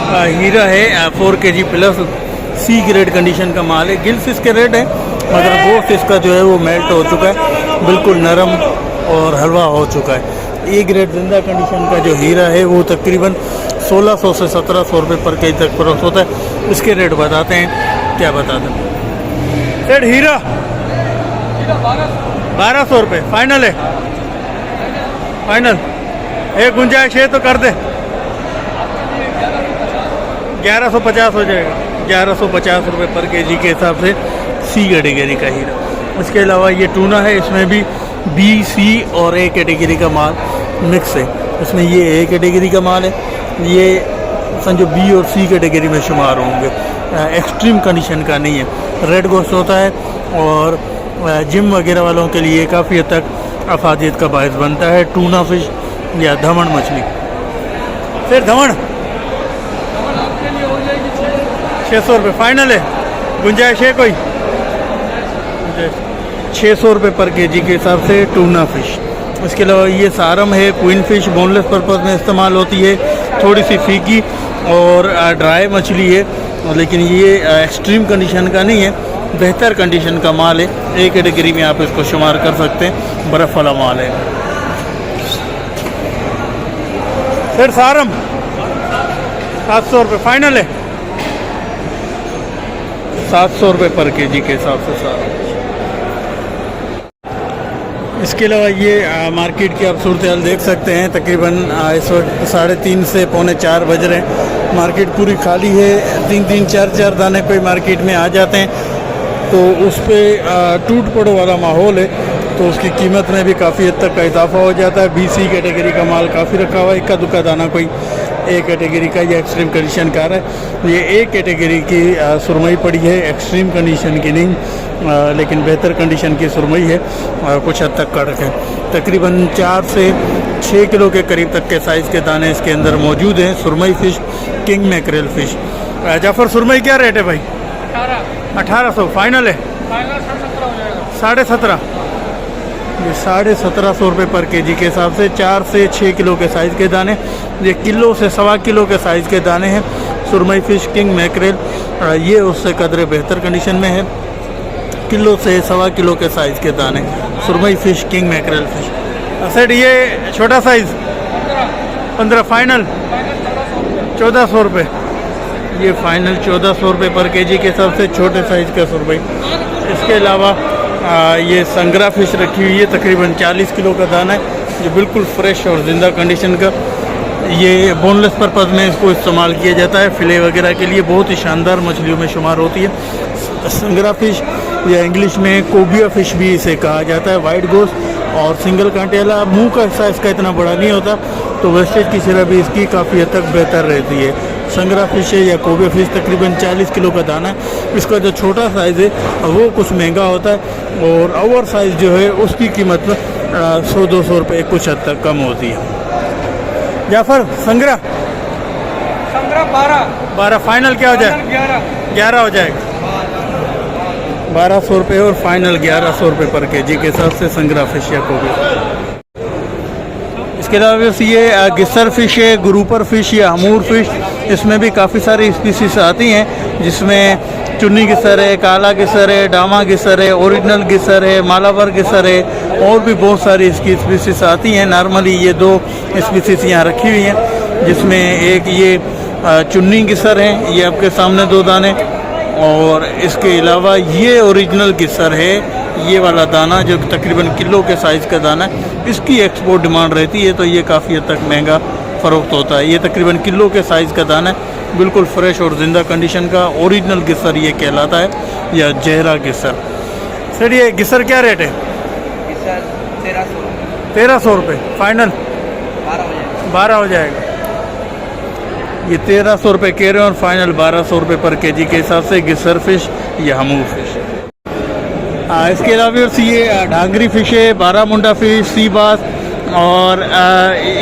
हीरा है 4 kg plus C grade condition का माल है। गिल्स इसके रेड है मगर गोश्त इसका जो है वो मेल्ट हो चुका है, बिल्कुल नरम और हलवा हो चुका है। ए ग्रेड जिंदा कंडीशन का जो हीरा है वो तकरीबन 1600 से 1700 रुपये पर केजी तक फरोख्त होता है। इसके रेट बताते हैं, क्या बताते हैं रेट? हीरा 1200 रुपये फाइनल है, फाइनल। एक गुंजाइश है तो कर दे, 1150 हो जाएगा, 1150 रुपये पर केजी के हिसाब से सी कैटेगरी का हीरा। इसके अलावा ये टूना है, इसमें भी बी, सी और ए कैटेगरी का माल मिक्स है। इसमें ये ए कैटेगरी का माल है, ये समझो बी और सी कैटेगरी में शुमार होंगे। एक्सट्रीम कंडीशन का नहीं है, रेड गोश्त होता है और जिम वगैरह वालों के लिए काफ़ी हद तक अफादियत का बायस बनता है। टूना फिश या धमन मछली। फिर धमन 600 रुपये फाइनल है, गुंजाइश है कोई? 600 रुपये पर केजी के हिसाब से टूना फिश। इसके अलावा ये सारम है, क्वीन फिश, बोनलेस पर्पज़ में इस्तेमाल होती है, थोड़ी सी फीकी और ड्राई मछली है, लेकिन ये एक्सट्रीम कंडीशन का नहीं है, बेहतर कंडीशन का माल है। एक कैटेगरी में आप इसको शुमार कर सकते हैं, बर्फ़ वाला माल है। फिर सारम 700 रुपये फाइनल है, 700 रुपये पर केजी के हिसाब से सारम। इसके अलावा ये मार्केट की आप सूरत हाल देख सकते हैं। तकरीबन इस वक्त 3:30 से 3:45 बज रहे हैं। मार्केट पूरी खाली है, 3-3, 4-4 दाने कोई मार्केट में आ जाते हैं तो उस पर टूट पड़ो वाला माहौल है, तो उसकी कीमत में भी काफ़ी हद तक का इजाफा हो जाता है। बी, सी कैटेगरी का माल काफ़ी रखा हुआ है, इक्का दुक्का दाना कोई ए कैटेगरी का या एक्सट्रीम कंडीशन का है। ये ए कैटेगरी की सुरमई पड़ी है, एक्सट्रीम कंडीशन की नहीं, लेकिन बेहतर कंडीशन की सुरमई है और कुछ हद तक कड़क है। तकरीबन 4 से 6 किलो के करीब तक के साइज़ के दाने इसके अंदर मौजूद हैं। सुरमई fish, king mackerel fish. Jafar सुरमई क्या रेट है भाई? 1800 फाइनल है, 17.5 ये 1750 रुपये पर केजी के हिसाब से 4 से 6 किलो के साइज़ के दाने। ये किलो से 1.25 किलो के साइज़ के दाने हैं। सुरमई फ़िश, किंग मैकरेल, ये उससे कदरे बेहतर कंडीशन में है। किलो से 1.25 किलो के साइज़ के दाने, सुरमई fish, king mackerel fish. Set ये छोटा साइज़ 15 फाइनल 1400 रुपये, ये फाइनल 1400 रुपये पर केजी के हिसाब से छोटे साइज़ का सुरमई। इसके अलावा ये संगरा फ़िश रखी हुई है, तकरीबन 40 किलो का दाना है, जो बिल्कुल फ्रेश और ज़िंदा कंडीशन का। ये बोनलेस पर्पज़ में इसको इस्तेमाल किया जाता है, फ़िले वगैरह के लिए बहुत ही शानदार मछलियों में शुमार होती है। संगरा फ़िश या इंग्लिश में कोबिया फ़िश भी इसे कहा जाता है। वाइट गोश्त और सिंगल कांटे वाला, मुँह का हिस्सा इसका इतना बड़ा नहीं होता, तो वेस्टेज की सिरा भी इसकी काफ़ी हद तक बेहतर रहती है। संगरा फ़िश है या कोबिया फ़िश तकरीबन 40 किलो का दाना है। इसका जो छोटा साइज़ है वो कुछ महंगा होता है और ओवर साइज़ जो है उसकी कीमत 100-200 रुपये कुछ हद तक कम होती है। जाफ़र संगरा 12 फाइनल क्या हो जाए? 11 हो जाएगा, 1200 रुपये और फाइनल 1100 रुपये पर केजी के हिसाब से संगरा फ़िश या कोबिया। इसके अलावा ये गिस्सर फ़िश है, ग्रुपर फ़िश या हमूर फ़िश। इसमें भी काफ़ी सारी स्पीसीज आती हैं, जिसमें चुन्नी गिस्सर है, काला गिस्सर है, डामा गिस्सर है, ओरिजिनल गिस्सर है, मालाबार गिस्सर है, और भी बहुत सारी इसकी स्पीसीज आती हैं। नॉर्मली ये 2 स्पीसीज यहाँ रखी हुई हैं, जिसमें एक ये चुन्नी गिस्सर है, ये आपके सामने 2 दाने, और इसके अलावा ये ओरिजिनल गिस्सर है, ये वाला दाना जो तकरीबन किलो के साइज़ का दाना है। इसकी एक्सपोर्ट डिमांड रहती है, तो ये काफ़ी हद तक महंगा फ़रोख्त होता है। ये तकरीबन किलो के साइज़ का दाना है, बिल्कुल फ्रेश और ज़िंदा कंडीशन का ओरिजिनल गिस्सर ये कहलाता है, या जहरा गिस्सर। सर ये गिस्सर क्या रेट है? 1300 रुपये फाइनल, 12 हो जाएगा। ये 1300 रुपये कह रहे हैं और फाइनल 1200 रुपये पर केजी के हिसाब से गिस्सर फ़िश या हमूर फ़िश। इसके अलावा ये डांगरी फ़िश है, बारामुंडा फ़िश, सी बास, और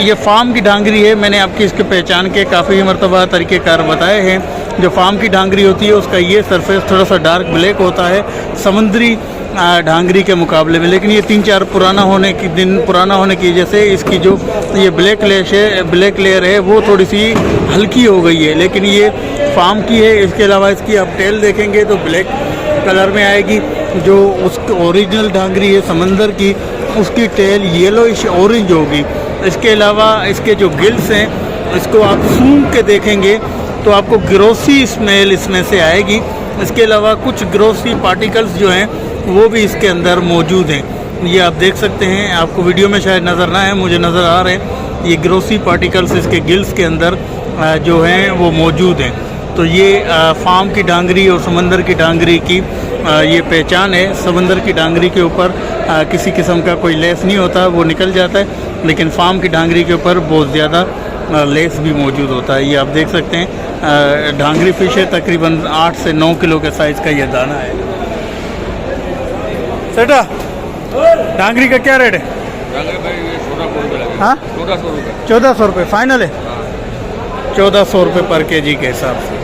ये फार्म की डांगरी है। मैंने आपकी इसके पहचान के काफ़ी मरतबा तरीक़ेकार बताए हैं। जो फार्म की ढांगरी होती है उसका ये सरफेस थोड़ा सा डार्क ब्लैक होता है समुद्री ढांगरी के मुकाबले में, लेकिन ये 3-4 पुराना होने की वजह से इसकी जो ये ब्लैक लेयर है वो थोड़ी सी हल्की हो गई है, लेकिन ये फार्म की है। इसके अलावा इसकी आप टेल देखेंगे तो ब्लैक कलर में आएगी। जो उसकी ओरिजिनल ढांगरी है समंदर की, उसकी टेल येलोइश ऑरेंज होगी। इसके अलावा इसके जो गिल्स हैं इसको आप सूंघ के देखेंगे तो आपको ग्रोसी स्मेल इसमें से आएगी। इसके अलावा कुछ ग्रोसी पार्टिकल्स जो हैं वो भी इसके अंदर मौजूद हैं। ये आप देख सकते हैं, आपको वीडियो में शायद नज़र ना है, मुझे नज़र आ रहे हैं। ये ग्रोसी पार्टिकल्स इसके गिल्स के अंदर जो हैं वो मौजूद हैं। तो ये फार्म की ढांगरी और समंदर की ढांगरी की ये पहचान है। समंदर की ढांगरी के ऊपर किसी किस्म का कोई लेस नहीं होता, वो निकल जाता है, लेकिन फार्म की ढांगरी के ऊपर बहुत ज़्यादा लेस भी मौजूद होता है। ये आप देख सकते हैं ढांगरी फिश है, तकरीबन 8 से 9 किलो के साइज़ का ये दाना है। सेटा ढांगरी का क्या रेट है? हाँ 1400 रुपये फाइनल है। 1400 रुपये पर केजी के हिसाब से।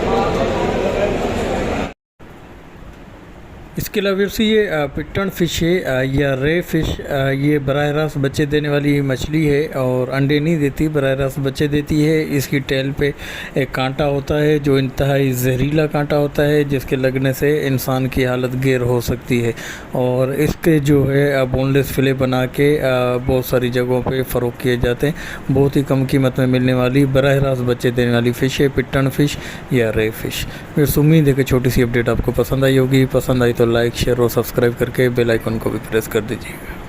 इसके अलावा ये पिट्टन फ़िश है या रे फिश, ये बराह रास्त बच्चे देने वाली मछली है और अंडे नहीं देती, बराह रास्त बच्चे देती है। इसकी टेल पे एक कांटा होता है जो इंतहाई जहरीला कांटा होता है, जिसके लगने से इंसान की हालत गैर हो सकती है। और इसके जो है बोनलेस फिले बना के बहुत सारी जगहों पे फ़रोख्त किए जाते हैं। बहुत ही कम कीमत में मिलने वाली बराह रास्त बच्चे देने वाली फ़िश है पिट्टन फ़िश या रे फिश। मेरी उम्मीद है कि छोटी सी अपडेट आपको पसंद आई होगी। पसंद आई तो लाइक, शेयर और सब्सक्राइब करके बेल आइकन को भी प्रेस कर दीजिएगा।